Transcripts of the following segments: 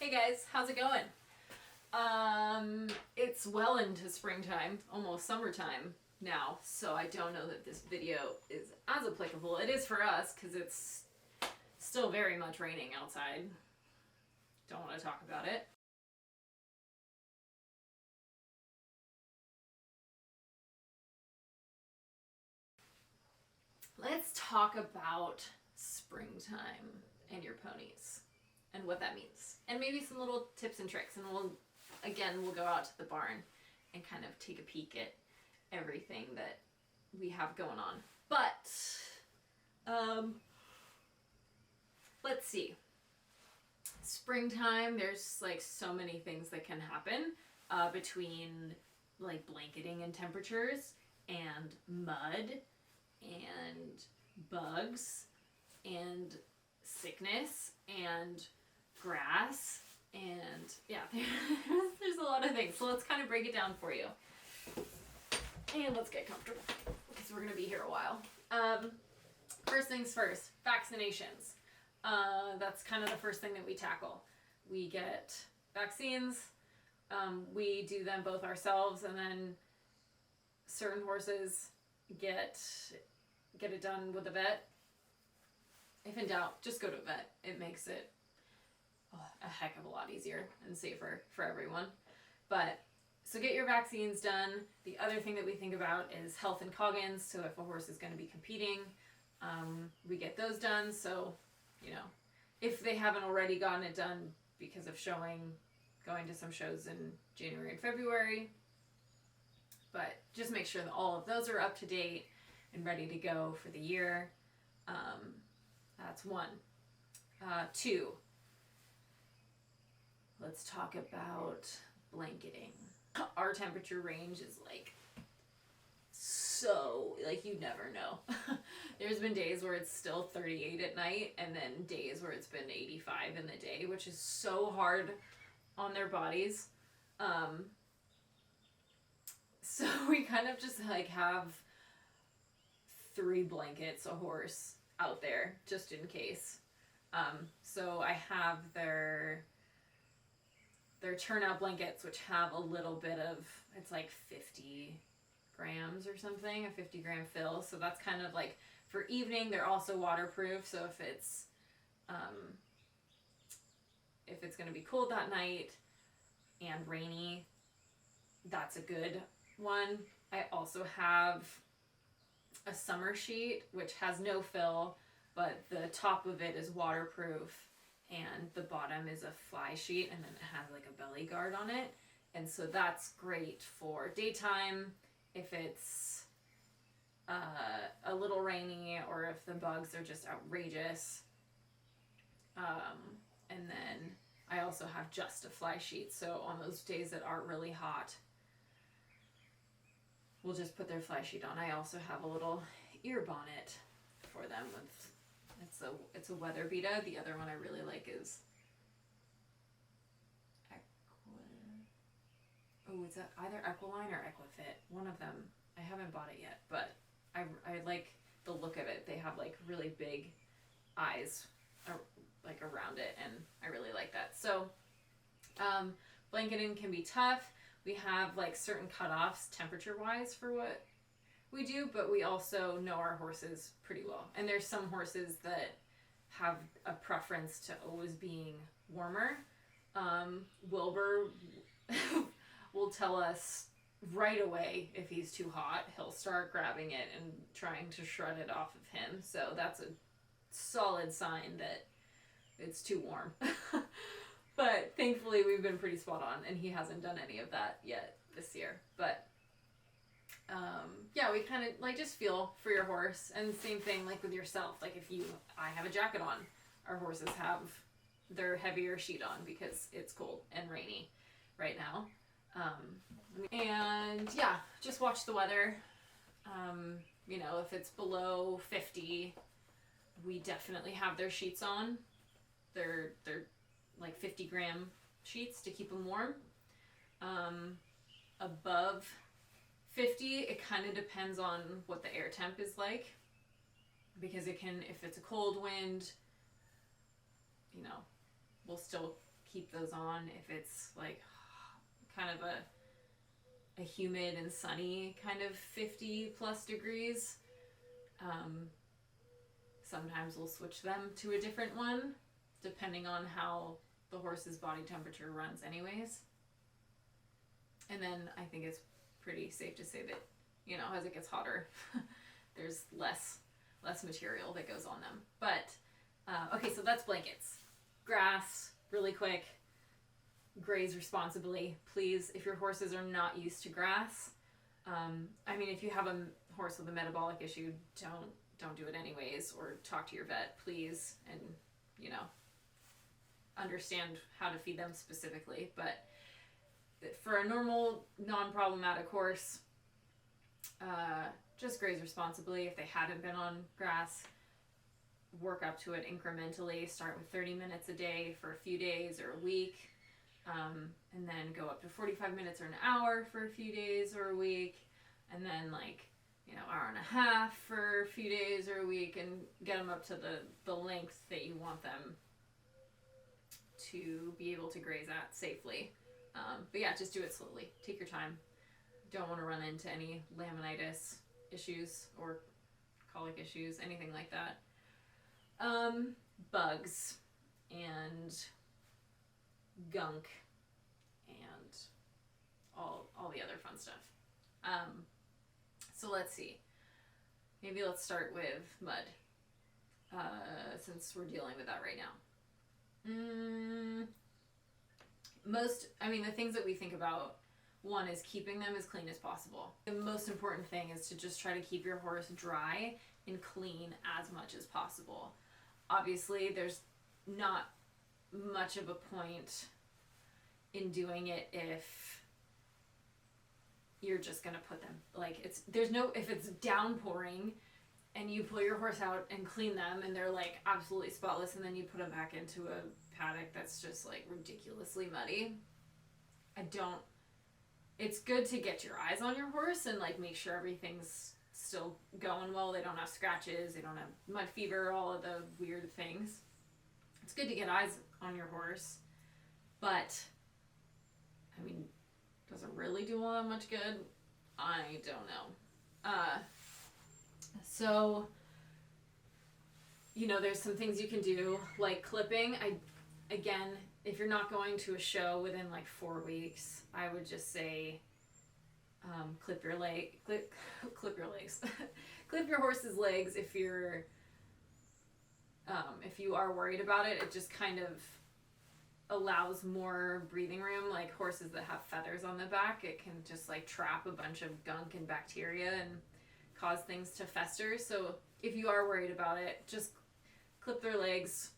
Hey guys, how's it going? It's well into springtime, almost summertime now, so I don't know that this video is as applicable. It is for us because it's still very much raining outside. Don't want to talk about it. Let's talk about springtime and your ponies and what that means, and maybe some little tips and tricks, and we'll go out to the barn and kind of take a peek at everything that we have going on. But let's see. Springtime, there's like so many things that can happen between like blanketing and temperatures and mud and bugs and sickness and grass and yeah, there's a lot of things. So let's kind of break it down for you. And let's get comfortable because we're going to be here a while. First things first, vaccinations. That's kind of the first thing that we tackle. We get vaccines. We do them both ourselves, and then certain horses get it done with a vet. If in doubt, just go to a vet. It makes it a heck of a lot easier and safer for everyone. But so get your vaccines done. The other thing that we think about is health and coggins. So if a horse is going to be competing, we get those done. So, you know, if they haven't already gotten it done because of going to some shows in January and February, but just make sure that all of those are up to date and ready to go for the year. That's one. Two, let's talk about blanketing. Our temperature range is like so, like, you never know. There's been days where it's still 38 at night, and then days where it's been 85 in the day, which is so hard on their bodies. So we kind of just like have 3 blankets a horse out there just in case. So I have their turnout blankets, which have a little bit of, it's like 50 grams or something, a 50 gram fill. So that's kind of like for evening. They're also waterproof. So if it's going to be cold that night and rainy, that's a good one. I also have a summer sheet, which has no fill, but the top of it is waterproof and the bottom is a fly sheet, and then it has like a belly guard on it. And so that's great for daytime if it's a little rainy or if the bugs are just outrageous. And then I also have just a fly sheet, so on those days that aren't really hot, we'll just put their fly sheet on. I also have a little ear bonnet for them with, it's a weather beta. The other one I really like is is that either Equiline or Equifit? One of them. I haven't bought it yet, but I like the look of it. They have like really big eyes like around it, and I really like that. So blanketing can be tough. We have like certain cutoffs temperature wise for what we do, but we also know our horses pretty well. And there's some horses that have a preference to always being warmer. Wilbur will tell us right away if he's too hot. He'll start grabbing it and trying to shred it off of him. So that's a solid sign that it's too warm. But thankfully we've been pretty spot on, and he hasn't done any of that yet this year. But yeah, we kind of like just feel for your horse, and same thing like with yourself. Like I have a jacket on, our horses have their heavier sheet on because it's cold and rainy right now. And yeah, just watch the weather. You know, if it's below 50, we definitely have their sheets on. They're like 50 gram sheets to keep them warm. Above 50, it kind of depends on what the air temp is like, because it can, if it's a cold wind, you know, we'll still keep those on if it's like kind of a humid and sunny kind of 50 plus degrees. Sometimes we'll switch them to a different one depending on how the horse's body temperature runs anyways. And then I think it's pretty safe to say that, you know, as it gets hotter, there's less material that goes on them. But, okay, so that's blankets. Grass, really quick. Graze responsibly, please. If your horses are not used to grass, I mean, if you have a horse with a metabolic issue, don't do it anyways, or talk to your vet, please, and, you know, understand how to feed them specifically. But for a normal, non-problematic horse, just graze responsibly. If they haven't been on grass, work up to it incrementally. Start with 30 minutes a day for a few days or a week, and then go up to 45 minutes or an hour for a few days or a week, and then like, you know, hour and a half for a few days or a week, and get them up to the length that you want them to be able to graze at safely. But yeah, just do it slowly. Take your time. Don't want to run into any laminitis issues or colic issues, anything like that. Bugs and gunk and all the other fun stuff. So let's see. Maybe let's start with mud, since we're dealing with that right now. The things that we think about, one is keeping them as clean as possible. The most important thing is to just try to keep your horse dry and clean as much as possible. Obviously, there's not much of a point in doing it if you're just gonna put them, like, if it's downpouring and you pull your horse out and clean them and they're like absolutely spotless, and then you put them back into a paddock that's just like ridiculously muddy. It's good to get your eyes on your horse and like make sure everything's still going well. They don't have scratches, they don't have mud fever, all of the weird things. It's good to get eyes on your horse, but I mean, does it really do all that much good? I don't know. So, you know, there's some things you can do, like clipping. Again, if you're not going to a show within like 4 weeks, I would just say, clip your legs. Clip your horse's legs if you are worried about it. It just kind of allows more breathing room. Like horses that have feathers on the back, it can just like trap a bunch of gunk and bacteria and cause things to fester. So if you are worried about it, just clip their legs,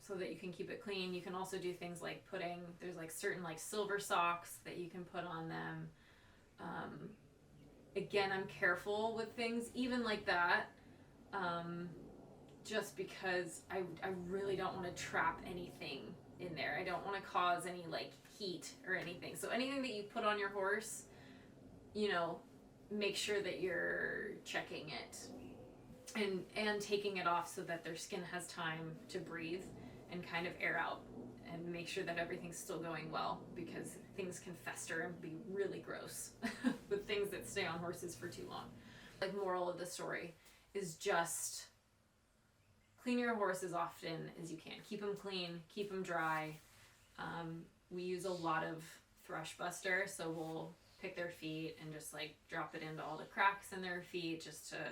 so that you can keep it clean. You can also do things like there's like certain like silver socks that you can put on them. Again, I'm careful with things even like that, just because I really don't want to trap anything in there. I don't want to cause any like heat or anything. So anything that you put on your horse, you know, make sure that you're checking it and taking it off so that their skin has time to breathe and kind of air out, and make sure that everything's still going well, because things can fester and be really gross with things that stay on horses for too long. Like, moral of the story is just clean your horse as often as you can. Keep them clean, keep them dry. We use a lot of thrush buster, so we'll pick their feet and just like drop it into all the cracks in their feet just to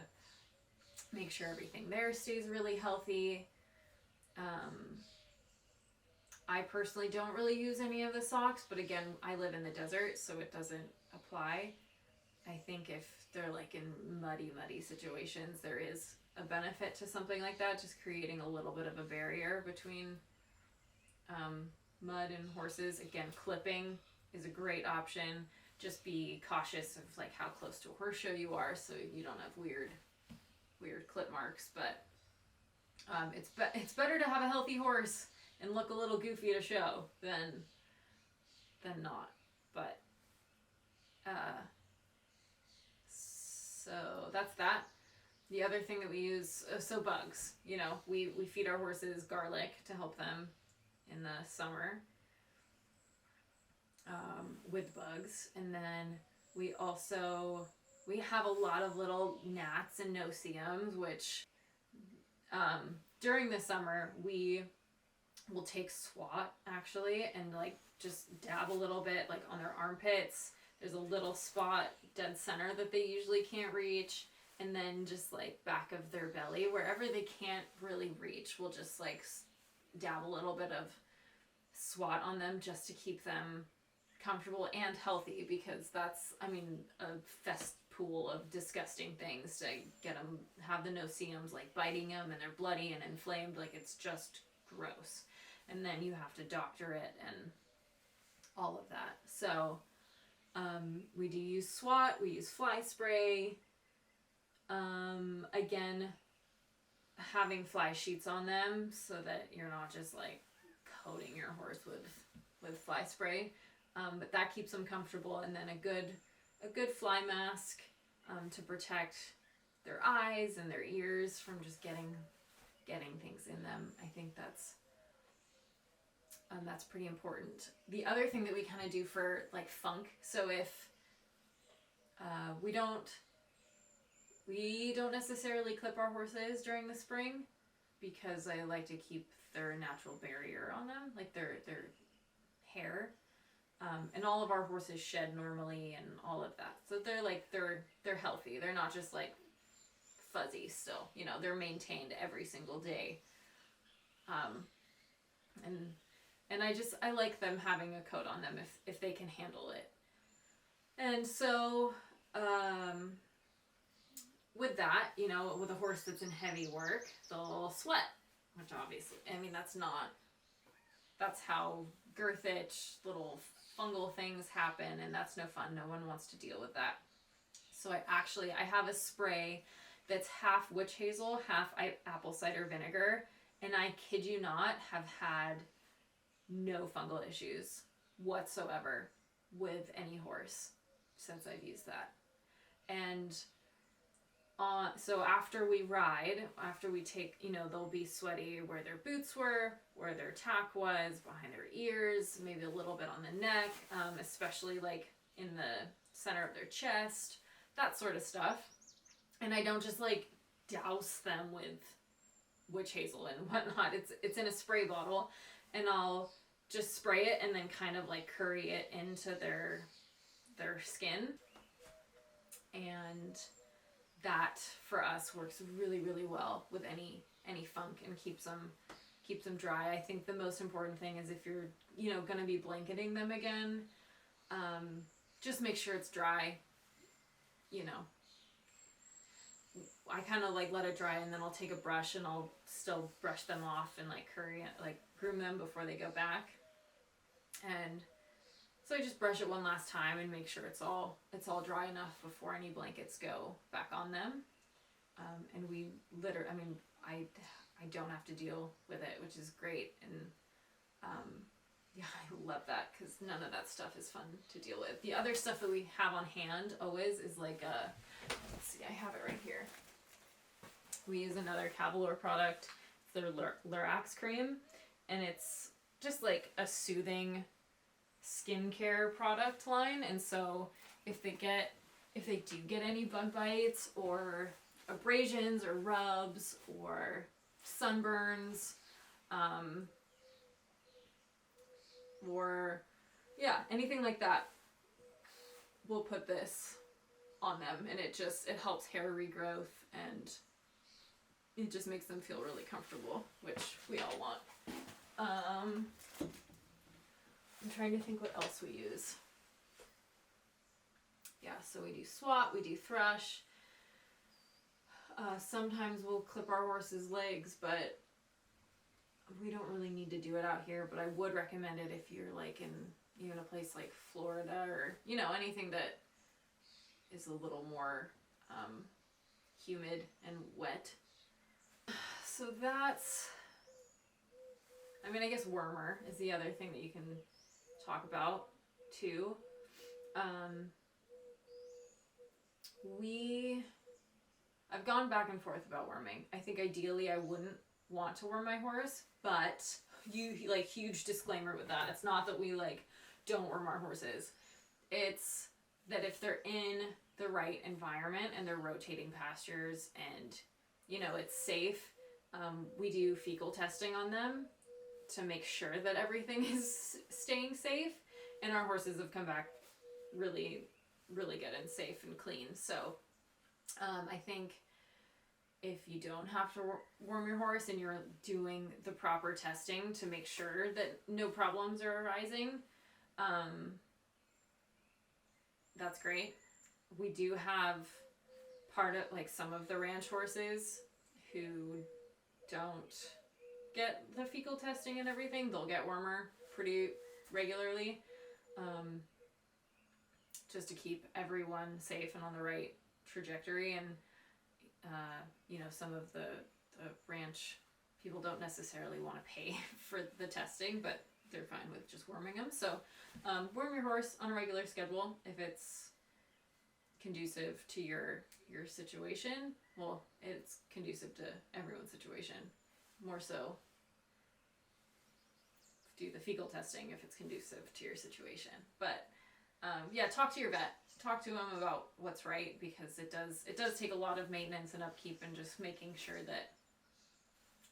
make sure everything there stays really healthy. I personally don't really use any of the socks, but again, I live in the desert, so it doesn't apply. I think if they're like in muddy situations, there is a benefit to something like that, just creating a little bit of a barrier between mud and horses. Again, clipping is a great option. Just be cautious of like how close to a horse show you are, so you don't have weird clip marks. But it's better to have a healthy horse and look a little goofy at a show than not. But so that's that. The other thing that we use, so bugs, you know, we feed our horses garlic to help them in the summer with bugs. And then we have a lot of little gnats and no-see-ums, which during the summer we will take swat actually and like just dab a little bit like on their armpits. There's a little spot dead center that they usually can't reach, and then just like back of their belly, wherever they can't really reach, we'll just like dab a little bit of swat on them just to keep them comfortable and healthy, because that's, I mean, a pool of disgusting things to get them, have the no-see-ums like biting them and they're bloody and inflamed, like it's just gross. And then you have to doctor it and all of that. So we do use swat, we use fly spray. Again, having fly sheets on them so that you're not just like coating your horse with fly spray, but that keeps them comfortable. And then a good fly mask to protect their eyes and their ears from just getting things in them. I think that's pretty important. The other thing that we kind of do for like funk, so if we don't necessarily clip our horses during the spring, because I like to keep their natural barrier on them, like their hair. And all of our horses shed normally and all of that. So they're healthy. They're not just like fuzzy still. You know, they're maintained every single day. And I like them having a coat on them if they can handle it. And so with that, you know, with a horse that's in heavy work, they'll sweat, which obviously, I mean, that's how girth itch, little fungal things happen, and that's no fun. No one wants to deal with that. So I have a spray that's half witch hazel, half apple cider vinegar, and I kid you not, have had no fungal issues whatsoever with any horse since I've used that. And so after we ride, after we take, you know, they'll be sweaty where their boots were, where their tack was, behind their ears, maybe a little bit on the neck, especially like in the center of their chest, that sort of stuff. And I don't just like douse them with witch hazel and whatnot. It's in a spray bottle, and I'll just spray it and then kind of like curry it into their skin. And that for us works really, really well with any funk and keeps them dry. I think the most important thing is if you're, you know, going to be blanketing them again, just make sure it's dry. You know, I kind of like let it dry, and then I'll take a brush and I'll still brush them off and like groom them before they go back. And so I just brush it one last time and make sure it's all dry enough before any blankets go back on them. And I don't have to deal with it, which is great. And yeah, I love that, because none of that stuff is fun to deal with. The other stuff that we have on hand always is like let's see, I have it right here. We use another Cavalier product, their Lorax cream, and it's just like a soothing skincare product line. And so if they do get any bug bites or abrasions or rubs or sunburns, or yeah, anything like that, we'll put this on them, and it helps hair regrowth, and it just makes them feel really comfortable, which we all want. I'm trying to think what else we use. Yeah, so we do swat, we do thrush. Sometimes we'll clip our horse's legs, but we don't really need to do it out here. But I would recommend it if you're like in even a place like Florida, or, you know, anything that is a little more humid and wet. So that's, I mean, I guess wormer is the other thing that you can talk about too. I've gone back and forth about worming. I think ideally I wouldn't want to worm my horse, but huge disclaimer with that. It's not that we like don't worm our horses. It's that if they're in the right environment and they're rotating pastures and, you know, it's safe, we do fecal testing on them to make sure that everything is staying safe. And our horses have come back really, really good and safe and clean. So I think if you don't have to worm your horse and you're doing the proper testing to make sure that no problems are arising, that's great. We do have part of, like, some of the ranch horses who don't get the fecal testing and everything. They'll get wormer pretty regularly, just to keep everyone safe and on the right trajectory. And you know, some of the ranch people don't necessarily want to pay for the testing, but they're fine with just worming them. So worm your horse on a regular schedule if it's conducive to your situation. Well, it's conducive to everyone's situation. More so, do the fecal testing if it's conducive to your situation. But yeah, talk to your vet. Talk to them about what's right, because it does take a lot of maintenance and upkeep and just making sure that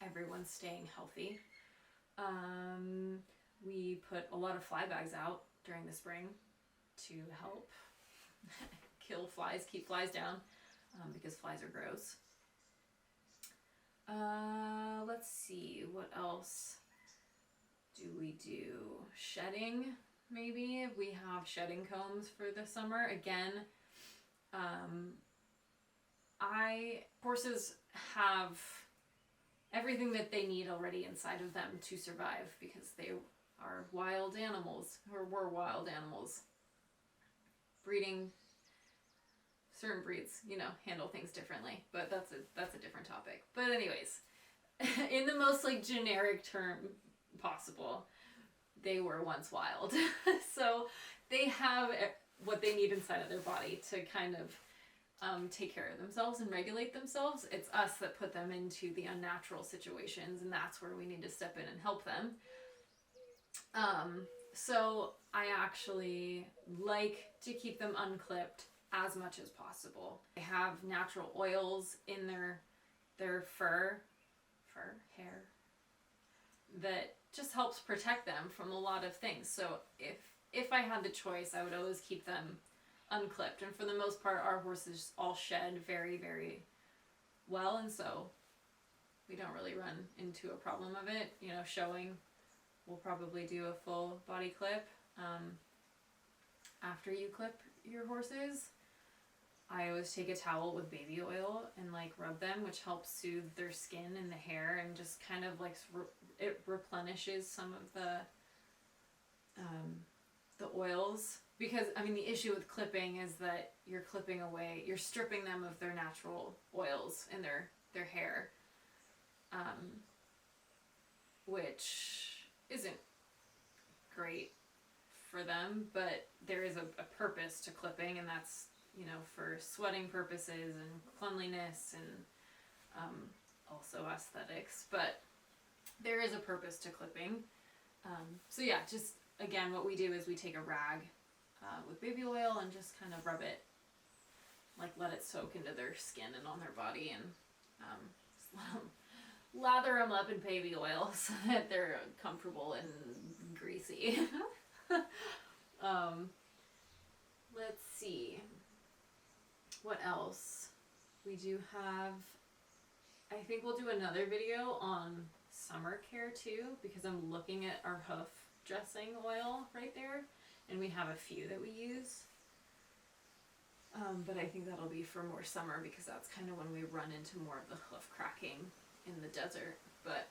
everyone's staying healthy. We put a lot of fly bags out during the spring to help kill flies, keep flies down, because flies are gross. Let's see, what else do we do? Shedding, maybe. We have shedding combs for the summer. Again, horses have everything that they need already inside of them to survive, because they are wild animals, or were wild animals. Breeding, certain breeds, you know, handle things differently, but that's a different topic. But anyways, in the most like generic term possible, they were once wild. So they have what they need inside of their body to kind of take care of themselves and regulate themselves. It's us that put them into the unnatural situations, and that's where we need to step in and help them. So I actually like to keep them unclipped as much as possible. They have natural oils in their hair, that just helps protect them from a lot of things. So if I had the choice, I would always keep them unclipped. And for the most part, our horses all shed very, very well, and so we don't really run into a problem of it. You know, showing, we'll probably do a full body clip. After you clip your horses, I always take a towel with baby oil and like rub them, which helps soothe their skin and the hair, and just kind of like it replenishes some of the oils. Because I mean, the issue with clipping is that you're clipping away, you're stripping them of their natural oils in their hair, which isn't great for them. But there is a purpose to clipping, and that's, you know, for sweating purposes and cleanliness and also aesthetics. But there is a purpose to clipping. So yeah, just again, what we do is we take a rag with baby oil and just kind of rub it, like let it soak into their skin and on their body, and just lather them up in baby oil so that they're comfortable and greasy. Let's see. What else? We do have, I think we'll do another video on summer care too, because I'm looking at our hoof dressing oil right there, and we have a few that we use. But I think that'll be for more summer, because that's kind of when we run into more of the hoof cracking in the desert. But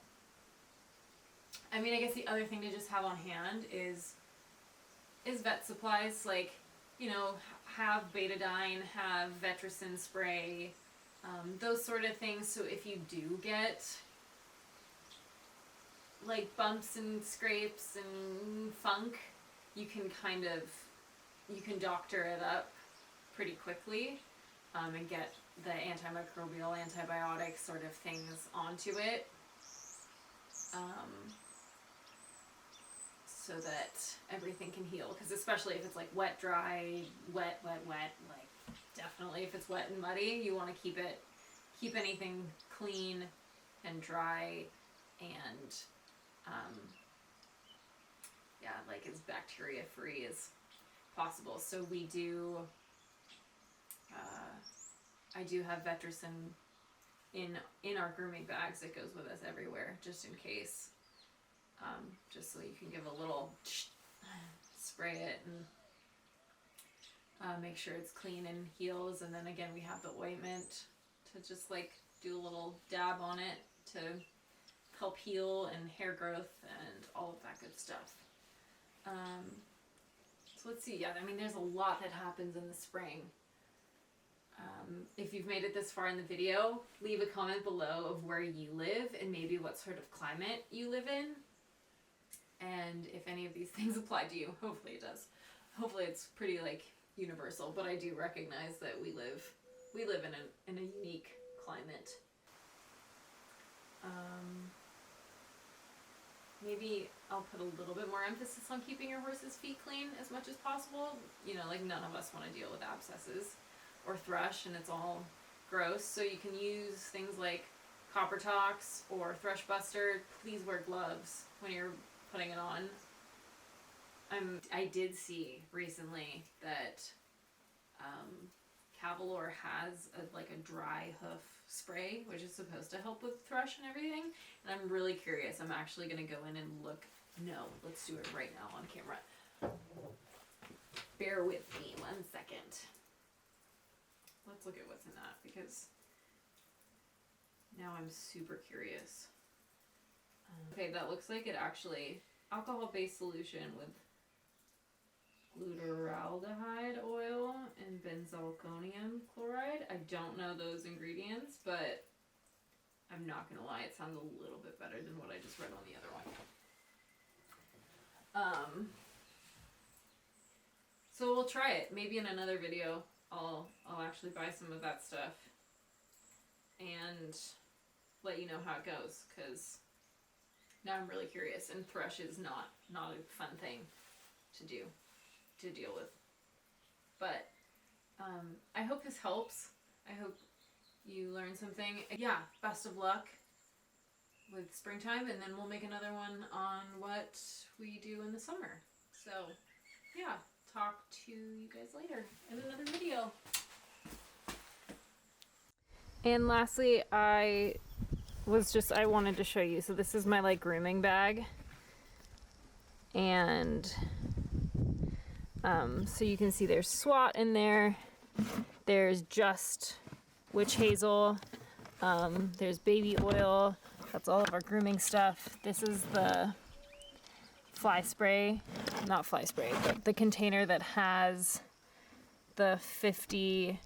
I mean, I guess the other thing to just have on hand is vet supplies. Like, you know, have betadine, have Vetricin spray, those sort of things. So if you do get like bumps and scrapes and funk, you can doctor it up pretty quickly, and get the antimicrobial, antibiotic sort of things onto it. so that everything can heal. Because especially if it's like wet, dry, wet, like definitely if it's wet and muddy, you want to keep anything clean and dry and yeah, like as bacteria free as possible. So we do, I do have Vetricin in our grooming bags that goes with us everywhere, just in case. Just so you can give a little spray it and make sure it's clean and heals. And then again, we have the ointment to just like do a little dab on it to help heal and hair growth and all of that good stuff. So let's see. Yeah, I mean, there's a lot that happens in the spring. If you've made it this far in the video, leave a comment below of where you live and maybe what sort of climate you live in. And if any of these things apply to you. Hopefully it does. Hopefully it's pretty like universal, but I do recognize that we live in a unique climate. Maybe I'll put a little bit more emphasis on keeping your horse's feet clean as much as possible. You know, like none of us want to deal with abscesses or thrush and it's all gross. So you can use things like Copper Tox or Thrush Buster. Please wear gloves when you're putting it on. I did see recently that Cavalier has a dry hoof spray, which is supposed to help with thrush and everything. And I'm really curious. I'm actually going to go in and look. No, let's do it right now on camera. Bear with me 1 second. Let's look at what's in that because now I'm super curious. Okay, that looks like it actually alcohol-based solution with glutaraldehyde oil and benzalkonium chloride. I don't know those ingredients, but I'm not gonna lie, it sounds a little bit better than what I just read on the other one. So we'll try it. Maybe in another video I'll actually buy some of that stuff and let you know how it goes, because now I'm really curious, and thrush is not a fun thing to deal with. But I hope this helps. I hope you learned something. Yeah, best of luck with springtime, and then we'll make another one on what we do in the summer. So yeah, talk to you guys later in another video. And lastly, I wanted to show you. So this is my like grooming bag, and so you can see there's SWAT in there. There's just witch hazel. There's baby oil. That's all of our grooming stuff. This is the fly spray, not fly spray, but the container that has the 50%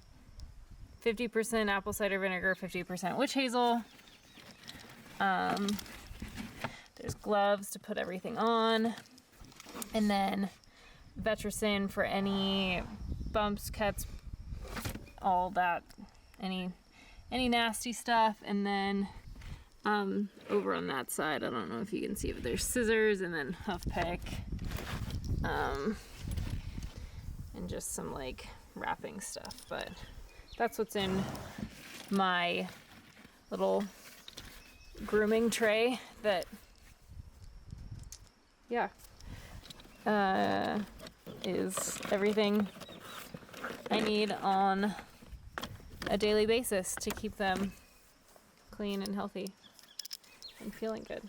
apple cider vinegar, 50% witch hazel. There's gloves to put everything on, and then Vetricin for any bumps, cuts, all that, any nasty stuff. And then over on that side, I don't know if you can see, but there's scissors and then hoof pick, and just some like wrapping stuff. But that's what's in my little grooming tray that, yeah, is everything I need on a daily basis to keep them clean and healthy and feeling good.